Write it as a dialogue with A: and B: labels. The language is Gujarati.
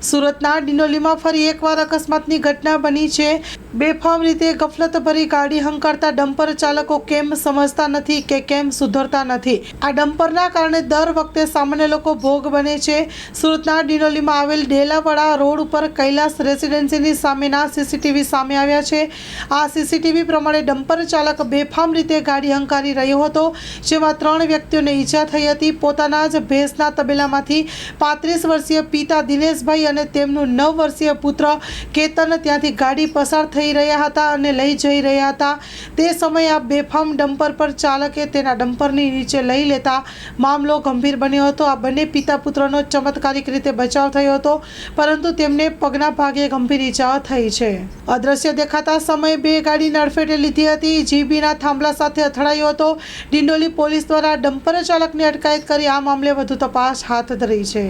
A: સુરતના ડિંડોલીમાં ફરી એકવાર અકસ્માતની ઘટના બની છે। બેફામ રીતે ગફલતભરી ગાડી હંકારતા ડમ્પર ચાલકો કેમ સમજતા નથી કે કેમ સુધરતા નથી। આ ડમ્પરના કારણે દર વખતે સામાન્ય લોકો ભોગ બને છે। સુરતના ડિંડોલીમાં આવેલ ડેલાવાડા રોડ ઉપર કૈલાસ રેસિડેન્સીની સામેના સીસીટીવી સામે આવ્યા છે। આ સીસીટીવી પ્રમાણે ડમ્પર ચાલક બેફામ રીતે ગાડી હંકારી રહ્યો હતો, જેમાં 3 વ્યક્તિઓને ઈજા થઈ હતી। પોતાના જ ભેંસના તબેલામાંથી 35 વર્ષીય પિતા દિનેશભાઈ અને તેમનું 9 વર્ષીય પુત્ર કેતન ત્યાંથી ગાડી પસાર થઈ રહ્યા હતા અને લઈ જઈ રહ્યા હતા। તે સમયે આ બેફામ ડમ્પર પર ચાલકે તેના ડમ્પરની નીચે લઈ લેતા મામલો ગંભીર બન્યો હતો। આ બંને પિતા પુત્રનો ચમત્કારિક રીતે બચાવ થયો હતો, પરંતુ તેમને પગના ભાગે ગંભીર ઈજાઓ થઈ છે। અદ્રશ્ય દેખાતા સમયે બે ગાડી અડફેટે લીધી હતી। જીબીના થાંભલા સાથે અથડાયો હતો। ડિંડોલી પોલીસ દ્વારા ડમ્પર ચાલકની અટકાયત કરી આ મામલે વધુ તપાસ હાથ ધરી છે।